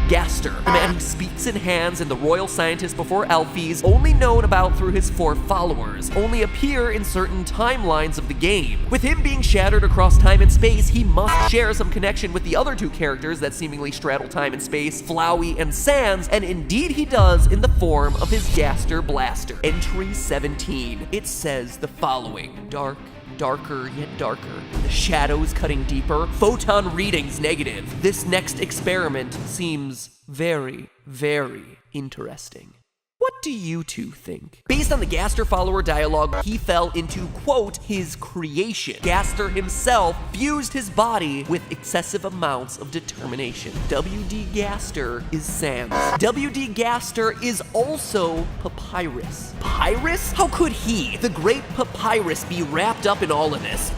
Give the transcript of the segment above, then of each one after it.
Gaster, the man who speaks in hands and the royal scientist before Alphys, only known about through his 4 followers, only appear in certain timelines of the game. With him being shattered across time and space, he must share some connection with the other 2 characters that seemingly straddle time and space, Flowey and Sans, and indeed he does in the form of his Gaster blaster. Entry 17. It says the following: darker yet darker, the shadows cutting deeper, photon readings negative. This next experiment seems very, very interesting. What do you 2 think? Based on the Gaster follower dialogue, he fell into, quote, his creation. Gaster himself fused his body with excessive amounts of determination. WD Gaster is Sans. WD Gaster is also Papyrus. Papyrus? How could he, the great Papyrus, be wrapped up in all of this?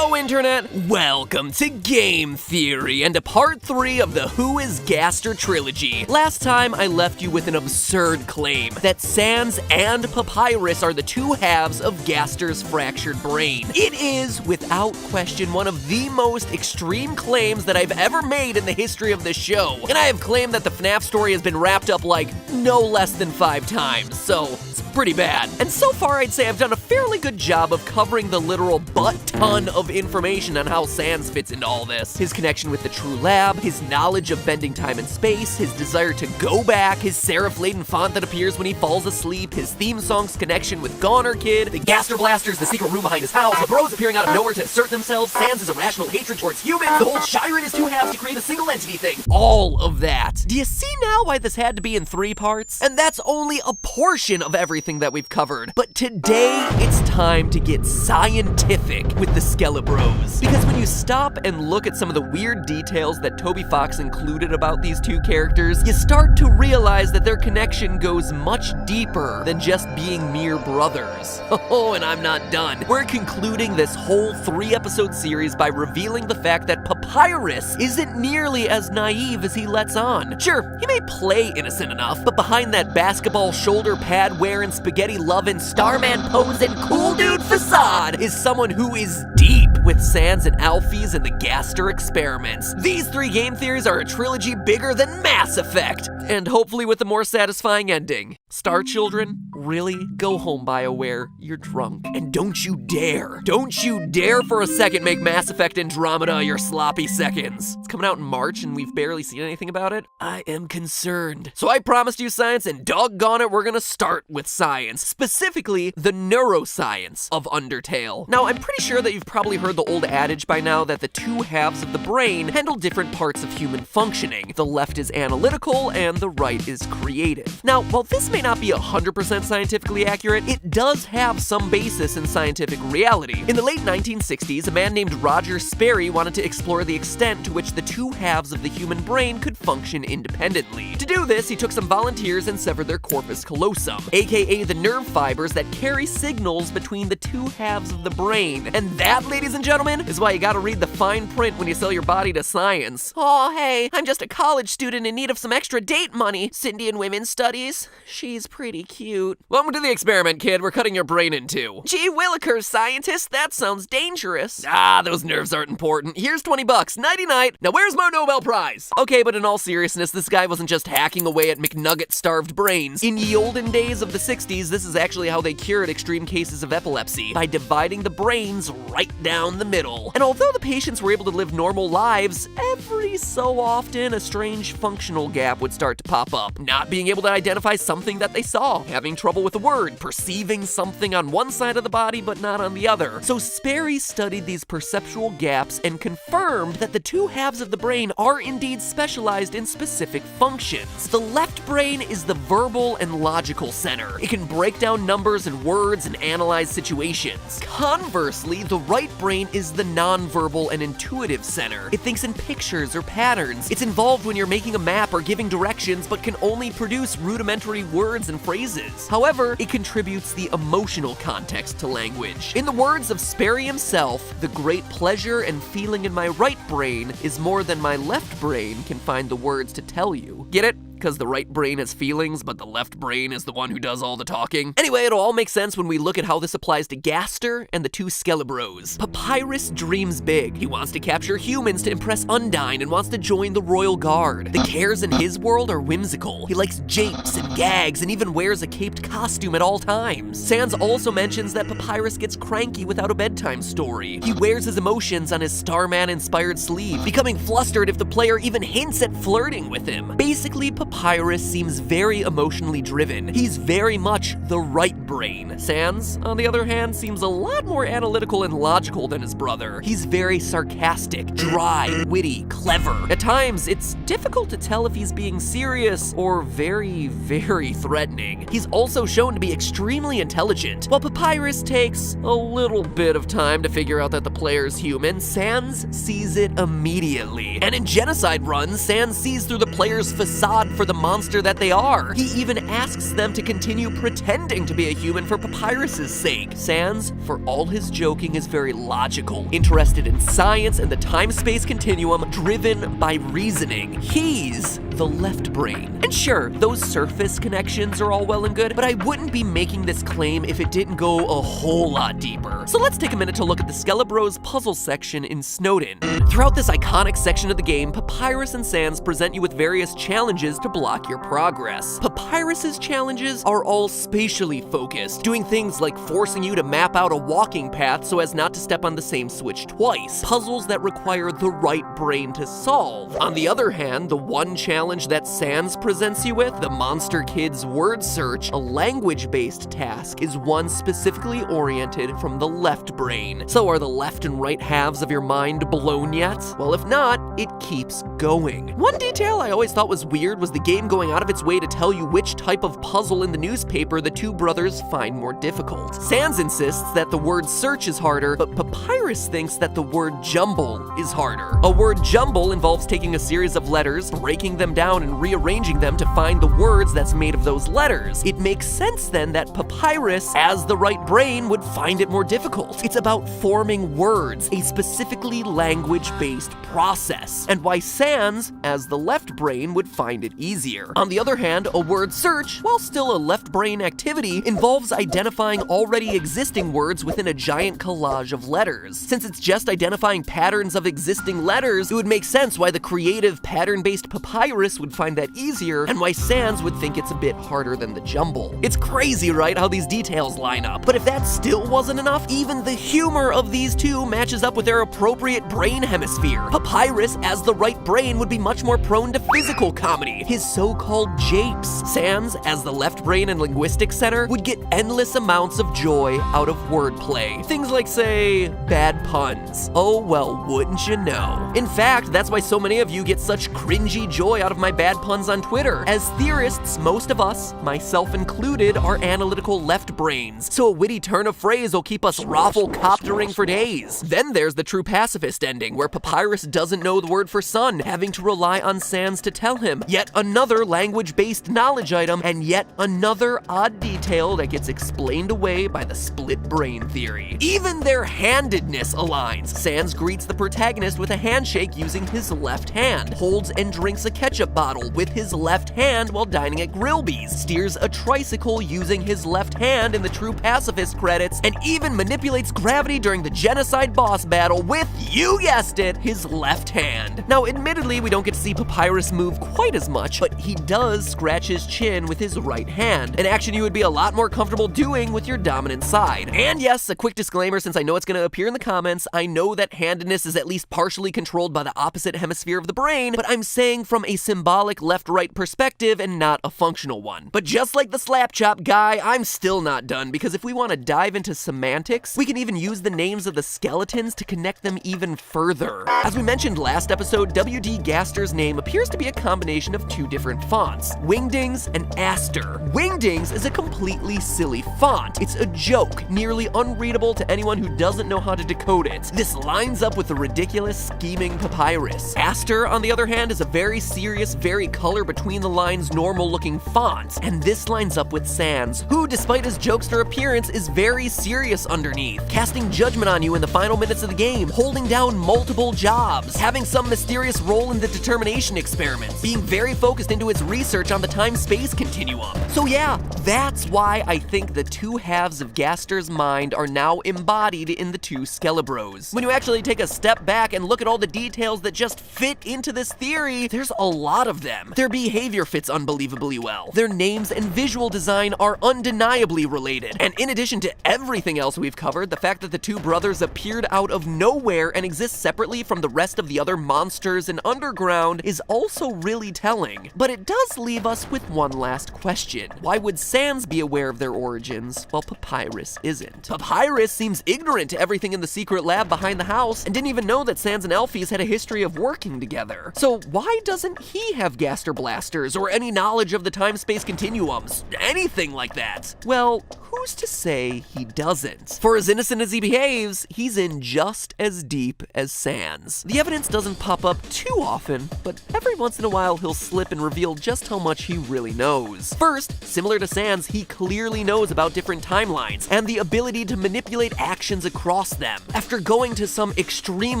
Internet, welcome to Game Theory and to part 3 of the Who is Gaster trilogy. Last time I left you with an absurd claim that Sans and Papyrus are the 2 halves of Gaster's fractured brain. It is, without question, one of the most extreme claims that I've ever made in the history of this show. And I have claimed that the FNAF story has been wrapped up like no less than 5 times, so it's pretty bad. And so far I'd say I've done a fairly good job of covering the literal butt-ton of information on how Sans fits into all this. His connection with the True Lab, his knowledge of bending time and space, his desire to go back, his serif-laden font that appears when he falls asleep, his theme song's connection with Goner Kid, the Gaster blasters, the secret room behind his house, the bros appearing out of nowhere to assert themselves, Sans' irrational hatred towards humans, the whole Shire in his 2 halves to create a single entity thing. All of that. Do you see now why this had to be in 3 parts? And that's only a portion of everything that we've covered. But today, it's time to get scientific with the Skelebros. Because when you stop and look at some of the weird details that Toby Fox included about these 2 characters, you start to realize that their connection goes much deeper than just being mere brothers. Oh, and I'm not done. We're concluding this whole 3-episode series by revealing the fact that Papyrus isn't nearly as naive as he lets on. Sure, he may play innocent enough, but behind that basketball shoulder pad wearing, spaghetti loving, Starman posing, cool dude facade is someone who is deep with Sans and Alphys and the Gaster experiments. These 3 game theories are a trilogy bigger than Mass Effect, and hopefully with a more satisfying ending. Star Children, really? Go home, BioWare. You're drunk. And don't you dare for a second make Mass Effect Andromeda your sloppy seconds. It's coming out in March and we've barely seen anything about it. I am concerned. So I promised you science, and doggone it, we're gonna start with science. Specifically, the neuroscience of Undertale. Now, I'm pretty sure that you've probably heard the old adage by now that the 2 halves of the brain handle different parts of human functioning. The left is analytical and the right is creative. Now, while this may not be 100% scientifically accurate, it does have some basis in scientific reality. In the late 1960s, a man named Roger Sperry wanted to explore the extent to which the 2 halves of the human brain could function independently. To do this, he took some volunteers and severed their corpus callosum, aka the nerve fibers that carry signals between the 2 halves of the brain. And that, ladies and gentlemen, is why you gotta read the fine print when you sell your body to science. Aw, hey, I'm just a college student in need of some extra date money. Cindy in women's studies. She's pretty cute. Welcome to the experiment, kid. We're cutting your brain in 2. Gee willikers, scientist, that sounds dangerous. Ah, those nerves aren't important. Here's $20. Nighty-night. Now where's my Nobel Prize? Okay, but in all seriousness, this guy wasn't just hacking away at McNugget-starved brains. In ye olden days of the 60s, this is actually how they cured extreme cases of epilepsy, by dividing the brains right down the middle. And although the patients were able to live normal lives, every so often a strange functional gap would start to pop up. Not being able to identify something that they saw, having trouble with a word, perceiving something on one side of the body but not on the other. So Sperry studied these perceptual gaps and confirmed that the 2 halves of the brain are indeed specialized in specific functions. The left brain is the verbal and logical center. It It can break down numbers and words and analyze situations. Conversely, the right brain is the nonverbal and intuitive center. It thinks in pictures or patterns. It's involved when you're making a map or giving directions, but can only produce rudimentary words and phrases. However, it contributes the emotional context to language. In the words of Sperry himself, the great pleasure and feeling in my right brain is more than my left brain can find the words to tell you. Get it? Because the right brain has feelings, but the left brain is the one who does all the talking. Anyway, it'll all make sense when we look at how this applies to Gaster and the two Skelebros. Papyrus dreams big. He wants to capture humans to impress Undyne and wants to join the Royal Guard. The cares in his world are whimsical. He likes japes and gags and even wears a caped costume at all times. Sans also mentions that Papyrus gets cranky without a bedtime story. He wears his emotions on his Starman-inspired sleeve, becoming flustered if the player even hints at flirting with him. Basically, Papyrus seems very emotionally driven. He's very much the right brain. Sans, on the other hand, seems a lot more analytical and logical than his brother. He's very sarcastic, dry, witty, clever. At times, it's difficult to tell if he's being serious or very, very threatening. He's also shown to be extremely intelligent. While Papyrus takes a little bit of time to figure out that the player's human, Sans sees it immediately. And in genocide runs, Sans sees through the player's facade for the monster that they are. He even asks them to continue pretending to be a human for Papyrus's sake. Sans, for all his joking, is very logical, interested in science and the time-space continuum, driven by reasoning. He's the left brain. And sure, those surface connections are all well and good, but I wouldn't be making this claim if it didn't go a whole lot deeper. So let's take a minute to look at the Skelebros puzzle section in Snowden. Throughout this iconic section of the game, Papyrus and Sans present you with various challenges to block your progress. Papyrus's challenges are all spatially focused, doing things like forcing you to map out a walking path so as not to step on the same switch twice, puzzles that require the right brain to solve. On the other hand, the one challenge that Sans presents you with, the Monster Kids word search, a language-based task, is one specifically oriented from the left brain. So are the left and right halves of your mind blown yet? Well, if not, it keeps going. One detail I always thought was weird was the game going out of its way to tell you which type of puzzle in the newspaper the two brothers find more difficult. Sans insists that the word search is harder, but Papyrus thinks that the word jumble is harder. A word jumble involves taking a series of letters, breaking them down and rearranging them to find the words that's made of those letters. It makes sense then that Papyrus, as the right brain, would find it more difficult. It's about forming words, a specifically language-based process, and why Sans, as the left brain, would find it easier. On the other hand, a word search, while still a left brain activity, involves identifying already existing words within a giant collage of letters. Since it's just identifying patterns of existing letters, it would make sense why the creative pattern-based Papyrus would find that easier, and why Sans would think it's a bit harder than the jumble. It's crazy, right, how these details line up? But if that still wasn't enough, even the humor of these two matches up with their appropriate brain hemisphere. Papyrus, as the right brain, would be much more prone to physical comedy, his so-called japes. Sans, as the left brain and linguistics center, would get endless amounts of joy out of wordplay. Things like, say, bad puns. Oh well, wouldn't you know? In fact, that's why so many of you get such cringy joy out of my bad puns on Twitter. As theorists, most of us, myself included, are analytical left brains, so a witty turn of phrase will keep us raffle-coptering for days. Then there's the true pacifist ending, where Papyrus doesn't know the word for sun, having to rely on Sans to tell him. Yet another language-based knowledge item, and yet another odd detail that gets explained away by the split brain theory. Even their handedness aligns. Sans greets the protagonist with a handshake using his left hand, holds and drinks a ketchup bottle with his left hand while dining at Grillby's, steers a tricycle using his left hand in the true pacifist credits, and even manipulates gravity during the genocide boss battle with, you guessed it, his left hand. Now, admittedly, we don't get to see Papyrus move quite as much, but he does scratch his chin with his right hand, an action you would be a lot more comfortable doing with your dominant side. And yes, a quick disclaimer, since I know it's going to appear in the comments, I know that handedness is at least partially controlled by the opposite hemisphere of the brain, but I'm saying from a symbolic left-right perspective and not a functional one. But just like the slap chop guy, I'm still not done, because if we want to dive into semantics, we can even use the names of the skeletons to connect them even further. As we mentioned last episode, W.D. Gaster's name appears to be a combination of two different fonts, Wingdings and Aster. Wingdings is a completely very silly font. It's a joke, nearly unreadable to anyone who doesn't know how to decode it. This lines up with the ridiculous, scheming Papyrus. Gaster, on the other hand, is a very serious, very color between the lines, normal-looking font. And this lines up with Sans, who, despite his jokester appearance, is very serious underneath, casting judgment on you in the final minutes of the game, holding down multiple jobs, having some mysterious role in the determination experiments, being very focused into his research on the time-space continuum. So yeah, that's why I think the two halves of Gaster's mind are now embodied in the two Skelebros. When you actually take a step back and look at all the details that just fit into this theory, there's a lot of them. Their behavior fits unbelievably well. Their names and visual design are undeniably related. And in addition to everything else we've covered, the fact that the two brothers appeared out of nowhere and exist separately from the rest of the other monsters in Underground is also really telling. But it does leave us with one last question. Why would Sans be aware of their origins while Papyrus isn't? Papyrus seems ignorant to everything in the secret lab behind the house and didn't even know that Sans and Elfies had a history of working together. So why doesn't he have Gaster blasters or any knowledge of the time-space continuums? Anything like that? Well, who's to say he doesn't? For as innocent as he behaves, he's in just as deep as Sans. The evidence doesn't pop up too often, but every once in a while he'll slip and reveal just how much he really knows. First, similar to Sans, he clearly knows about different timelines and the ability to manipulate actions across them. After going to some extreme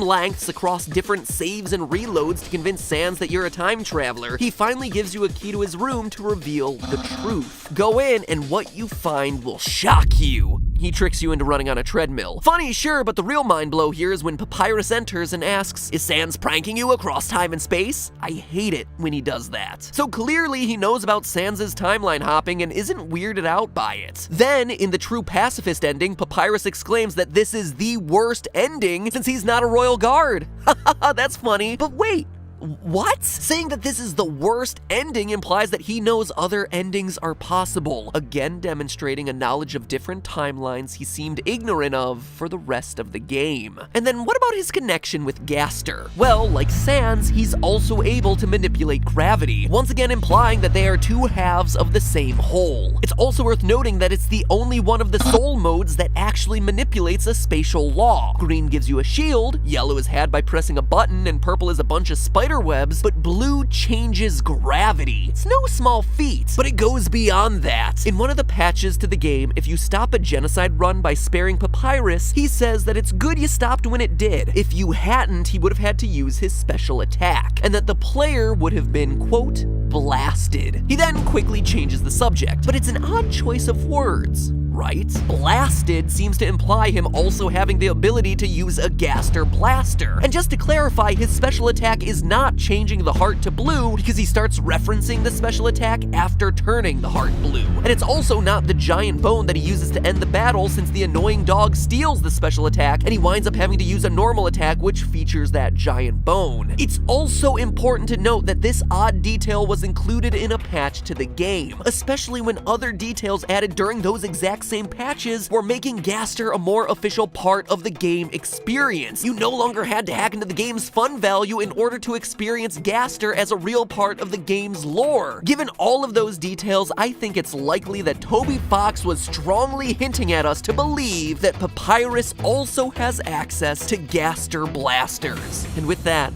lengths across different saves and reloads to convince Sans that you're a time traveler, he finally gives you a key to his room to reveal the truth. Go in and what you find will shock you. He tricks you into running on a treadmill. Funny, sure, but the real mind blow here is when Papyrus enters and asks, "Is Sans pranking you across time and space?" I hate it when he does that. So clearly he knows about Sans's timeline hopping and isn't weirded out by it. Then, in the true pacifist ending, Papyrus exclaims that this is the worst ending since he's not a royal guard. Haha, that's funny. But wait, what? Saying that this is the worst ending implies that he knows other endings are possible, again demonstrating a knowledge of different timelines he seemed ignorant of for the rest of the game. And then what about his connection with Gaster? Well, like Sans, he's also able to manipulate gravity, once again implying that they are two halves of the same whole. It's also worth noting that it's the only one of the soul modes that actually manipulates a spatial law. Green gives you a shield, yellow is had by pressing a button, and purple is a bunch of spider webs, but blue changes gravity. It's no small feat, but it goes beyond that. In one of the patches to the game, if you stop a genocide run by sparing Papyrus, he says that it's good you stopped when it did. If you hadn't, he would have had to use his special attack, and that the player would have been, quote, blasted. He then quickly changes the subject, but it's an odd choice of words, right? Blasted seems to imply him also having the ability to use a Gaster blaster. And just to clarify, his special attack is not changing the heart to blue because he starts referencing the special attack after turning the heart blue. And it's also not the giant bone that he uses to end the battle, since the annoying dog steals the special attack and he winds up having to use a normal attack which features that giant bone. It's also important to note that this odd detail was included in a patch to the game, especially when other details added during those exact same patches were making Gaster a more official part of the game experience. You no longer had to hack into the game's fun value in order to experience Gaster as a real part of the game's lore. Given all of those details, I think it's likely that Toby Fox was strongly hinting at us to believe that Papyrus also has access to Gaster blasters. And with that,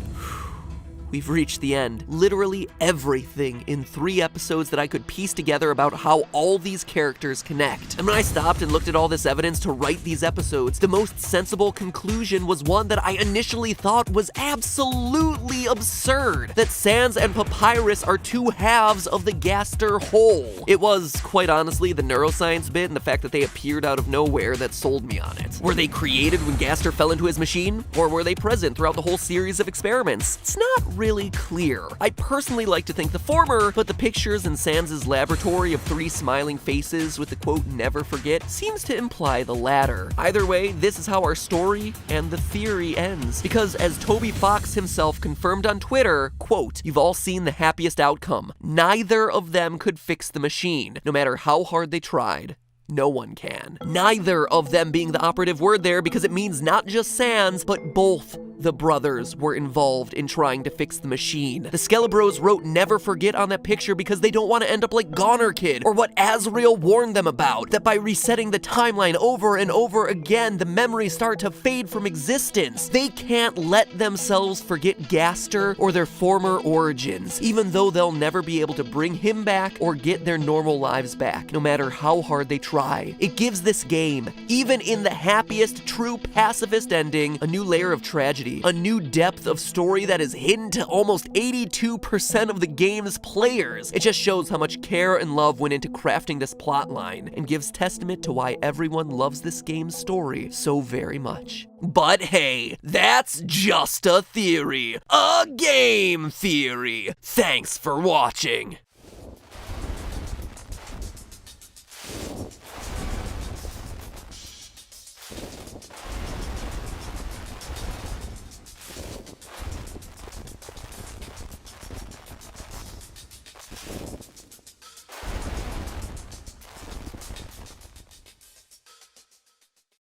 we've reached the end. Literally everything in 3 episodes that I could piece together about how all these characters connect. And when I stopped and looked at all this evidence to write these episodes, the most sensible conclusion was one that I initially thought was absolutely absurd: that Sans and Papyrus are two halves of the Gaster whole. It was, quite honestly, the neuroscience bit and the fact that they appeared out of nowhere that sold me on it. Were they created when Gaster fell into his machine? Or were they present throughout the whole series of experiments? It's not really clear. I personally like to think the former, but the pictures in Sans's laboratory of 3 smiling faces with the quote, "never forget," seems to imply the latter. Either way, this is how our story and the theory ends, because as Toby Fox himself confirmed on Twitter, quote, "You've all seen the happiest outcome. Neither of them could fix the machine, no matter how hard they tried. No one can." Neither of them being the operative word there, because it means not just Sans, but both the brothers were involved in trying to fix the machine. The Skelebros wrote never forget on that picture because they don't want to end up like Goner Kid, or what Azrael warned them about, that by resetting the timeline over and over again, the memories start to fade from existence. They can't let themselves forget Gaster or their former origins, even though they'll never be able to bring him back or get their normal lives back, no matter how hard they try. It gives this game, even in the happiest, true pacifist ending, a new layer of tragedy, a new depth of story that is hidden to almost 82% of the game's players. It just shows how much care and love went into crafting this plotline, and gives testament to why everyone loves this game's story so very much. But hey, that's just a theory. A game theory. Thanks for watching.